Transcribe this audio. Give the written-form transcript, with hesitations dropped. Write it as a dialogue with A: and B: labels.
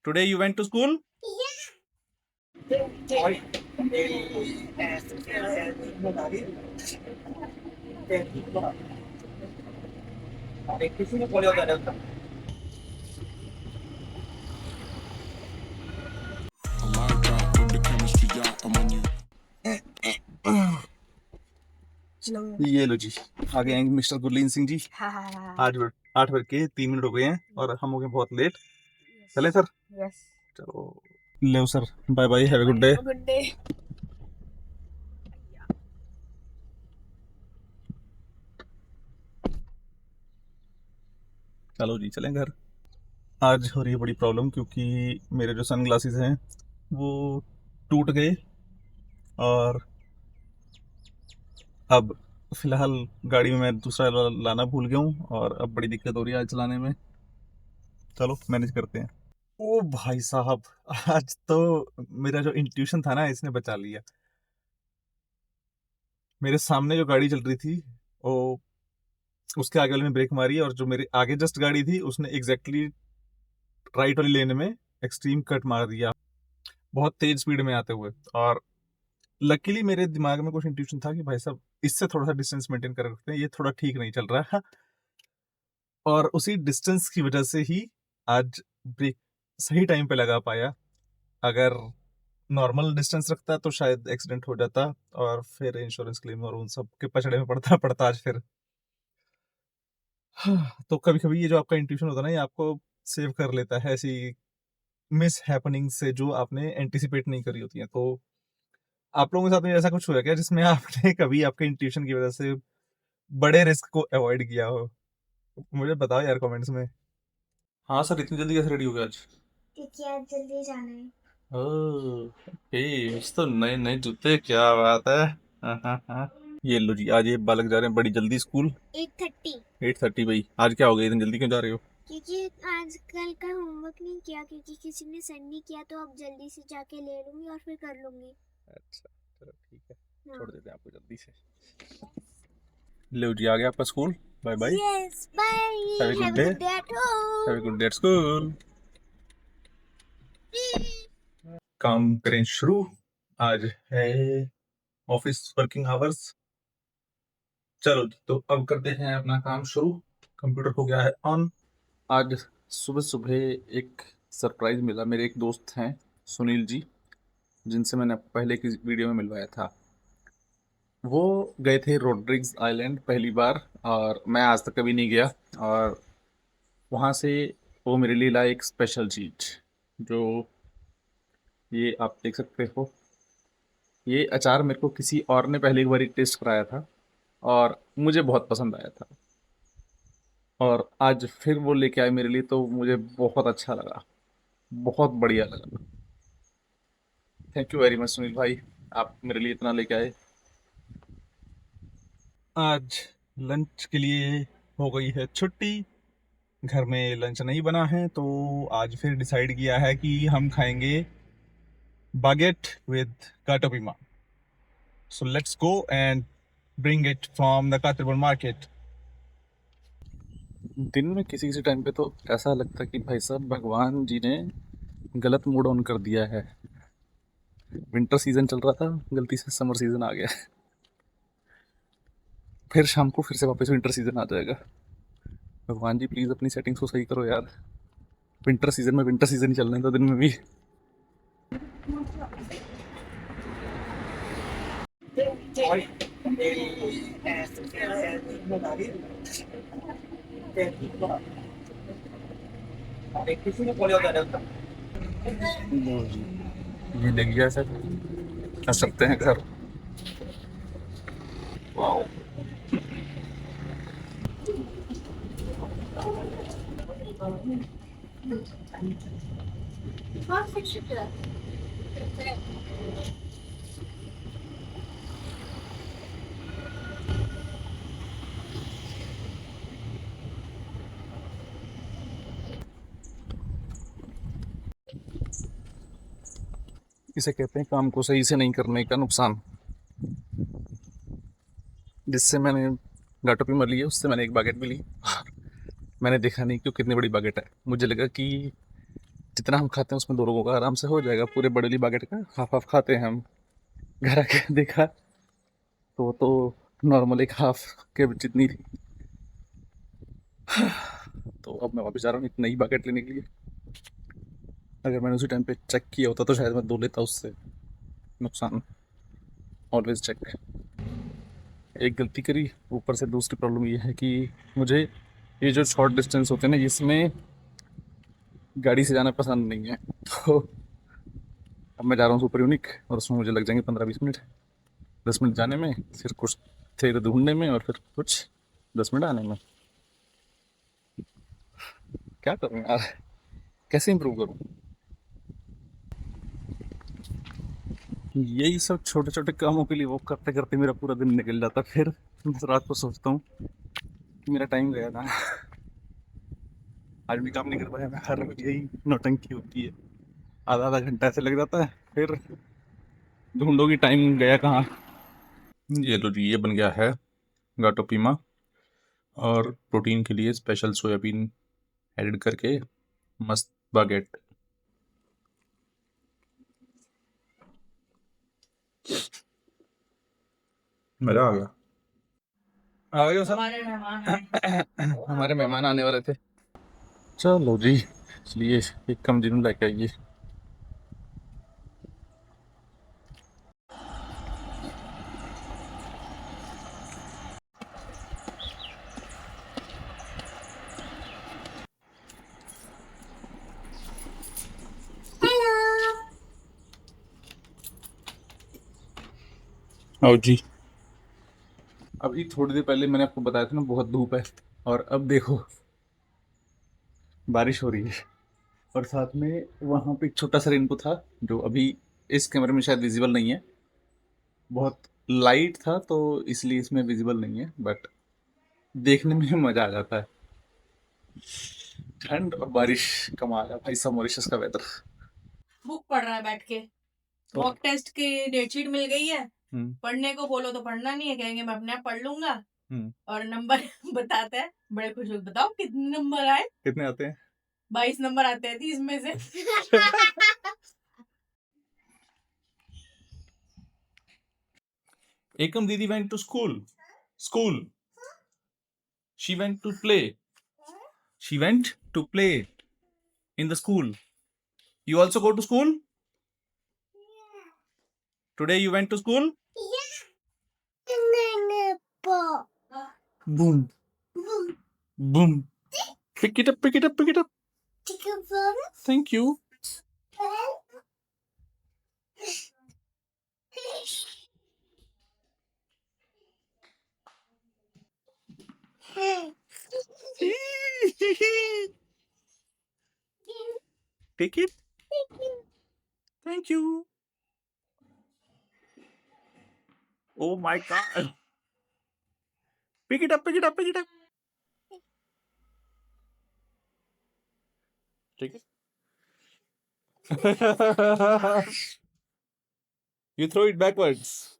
A: Today you went to school? ये लो जी, आ गए हैं मिस्टर गुरलीन सिंह जी। 8 बज के 3 मिनट हो गए हैं और हम हो गए बहुत लेट। चले सर?
B: यस।
A: चलो ले sir, bye bye, have a good day.
B: Good day.
A: चलो जी चलें घर। आज हो रही है बड़ी प्रॉब्लम क्योंकि मेरे जो सन ग्लासेस हैं वो टूट गए और अब फिलहाल गाड़ी में मैं दूसरा लाना भूल गया हूँ और अब बड़ी दिक्कत हो रही है आज चलाने में। चलो मैनेज करते हैं। ओ भाई साहब, आज तो मेरा जो इंट्यूशन था ना इसने बचा लिया। मेरे सामने जो गाड़ी चल रही थी वो उसके आगे वाले ने ब्रेक मारी और जो मेरे आगे जस्ट गाड़ी थी उसने एग्जैक्टली राइट वाली लेन में एक्सट्रीम कट मार दिया बहुत तेज स्पीड में आते हुए। और लकीली मेरे दिमाग में कुछ इंट्यूशन था कि भाई साहब इससे थोड़ा सा डिस्टेंस मेंटेन कर रखते हैं, ये थोड़ा ठीक नहीं चल रहा है। और उसी डिस्टेंस की वजह से ही आज ब्रेक सही टाइम पे लगा पाया। अगर नॉर्मल डिस्टेंस रखता तो शायद एक्सीडेंट हो जाता और फिर इंश्योरेंस क्लेम और उन सब के पचड़े में पड़ता पड़ता आज फिर। तो कभी कभी ये जो आपका इंट्यूशन होता है ना ये आपको सेव कर लेता है ऐसी मिस हैपनिंग से जो आपने एंटिसिपेट नहीं करी होती है। तो आप लोगों के साथ में ऐसा कुछ हुआ क्या जिसमें आपने कभी आपके इंट्यूशन की वजह से बड़े रिस्क को अवॉइड किया हो? मुझे बताओ यार कमेंट्स में। हाँ सर, इतनी जल्दी कैसे रेडी हो गया आज?
B: क्योंकि आज जल्दी जाना है।
A: ओके, तो नए नए जूते, क्या बात है। हाँ हाँ हाँ। ये लो जी, आज ये बालक जा रहे हैं बड़ी जल्दी स्कूल।
B: 8:30।
A: 8:30 भाई, आज क्या हो गया, इतनी जल्दी क्यों जा रहे हो?
B: क्योंकि आज कल का होमवर्क नहीं किया, क्योंकि किसी ने सेंड नहीं किया, तो अब जल्दी से जाके ले लूंगी और फिर कर लूंगी।
A: अच्छा चलो ठीक है,
B: हाँ।
A: छोड़ देते हैं आपको जल्दी से। लो जी, आ गया आपका school. Bye bye,
B: yes bye.
A: Have a good day.
B: At
A: have a
B: home.
A: Good day at school. काम करें शुरू। आज है ऑफिस वर्किंग आवर्स। चलो जी, तो अब करते हैं अपना काम शुरू। कंप्यूटर हो गया है ऑन। आज सुबह सुबह एक सरप्राइज मिला। मेरे एक दोस्त हैं सुनील जी, जिनसे मैंने पहले की वीडियो में मिलवाया था। वो गए थे रोड्रिग्स आइलैंड पहली बार और मैं आज तक कभी नहीं गया। और वहाँ से वो मेरे लिए लाए एक स्पेशल चीज, जो ये आप देख सकते हो। ये अचार मेरे को किसी और ने पहले एक बार टेस्ट कराया था और मुझे बहुत पसंद आया था। और आज फिर वो लेके आए मेरे लिए, तो मुझे बहुत अच्छा लगा, बहुत बढ़िया लगा। Thank you very much Sunil भाई, आप मेरे लिए इतना लेके आए। आज लंच के लिए हो गई है छुट्टी। घर में लंच नहीं बना है तो आज फिर डिसाइड किया है कि हम खाएंगे बागेट विद काटोपीमा। So let's go and bring it from the कातरबन मार्केट। दिन में किसी किसी टाइम पे तो ऐसा लगता है कि भाई साहब भगवान जी ने गलत मूड ऑन कर दिया है। विंटर सीजन चल रहा था, गलती से समर सीजन आ गया। फिर शाम को फिर से वापस विंटर सीजन आ जाएगा। भगवान जी प्लीज़ अपनी सेटिंग्स को सही करो यार। विंटर सीजन में विंटर सीजन ही चलने दो दिन में भी। ये ले गया सर, आ सकते हैं घर। वाओ। इसे कहते हैं काम को सही से नहीं करने का नुकसान। जिससे मैंने गाटोपी मर ली है, उससे मैंने एक बागेट भी ली। मैंने देखा नहीं कि वो कितनी बड़ी बागेट है। मुझे लगा कि जितना हम खाते हैं उसमें 2 लोगों का आराम से हो जाएगा, पूरे बड़ेली बागेट का हाफ हाफ खाते हैं हम। घर आके देखा तो नॉर्मल एक हाफ के जितनी थी। तो अब मैं वापस जा रहा हूँ एक नई बागेट लेने के लिए। अगर मैंने उसी टाइम पे चेक किया होता तो शायद मैं 2 लेता, उससे नुकसान। Always check. एक गलती करी, ऊपर से दूसरी प्रॉब्लम ये है कि मुझे ये जो शॉर्ट डिस्टेंस होते हैं ना, इसमें गाड़ी से जाना पसंद नहीं है। तो अब मैं जा रहा हूँ सुपर यूनिक, और उसमें मुझे लग जाएंगे 15-20 मिनट। 10 मिनट जाने में, फिर कुछ थे ढूंढने में, और फिर कुछ 10 मिनट आने में। क्या करूँ यार, कैसे इंप्रूव करूँ? यही सब छोटे छोटे कामों के लिए वो करते करते मेरा पूरा दिन निकल जाता। फिर मैं रात को सोचता हूँ कि मेरा टाइम गया था, आज भी काम नहीं कर पाया मैं। हर रोज यही नौटंकी होती है, आधा आधा घंटा ऐसे लग जाता है, फिर ढूंढो कि टाइम गया कहाँ। ये लो जी, ये बन गया है गाटो पीमा, और प्रोटीन के लिए स्पेशल सोयाबीन एड करके मस्त बागेट। मजा आ गया। आ गए हो सर?
C: हमारे मेहमान आए।
A: हमारे मेहमान आने वाले थे। चलो जी, इसलिए एक कम दिन लेके आइए।
B: हेलो।
A: आओ जी। अभी थोड़ी देर पहले मैंने आपको बताया था ना, बहुत धूप है, और अब देखो बारिश हो रही है। और साथ में वहाँ पे एक छोटा सा रेनबो था, जो अभी इस कैमरे में शायद विजिबल नहीं है। बहुत लाइट था तो इसलिए इसमें विजिबल नहीं है, बट देखने में मजा आ जाता है। ठंड और बारिश, कमाल है भाई सब मॉरिशस का वेदर।
C: बुक पढ़ रहा है बैठ के।
A: तो
C: मॉक टेस्ट की डेटशीट मिल गई है।
A: हम्म
C: पढ़ने को बोलो तो पढ़ना नहीं है, कहेंगे मैं अपने आप पढ़ लूंगा।
A: हम्म
C: और नंबर बताते हैं बड़े खुश हो, बताओ कितने नंबर आए।
A: कितने आते हैं?
C: 22 नंबर आते हैं 30 में से।
A: Ekam Didi went to school. School. She went to play. She went to play in the school. You also go to school? Today you went to school? Boom. Boom. Pick it up, pick it up, pick it up. Thank you. Take it. Thank you. Oh my god. Pick it up, pick it up, pick it up. Take it. You throw it backwards.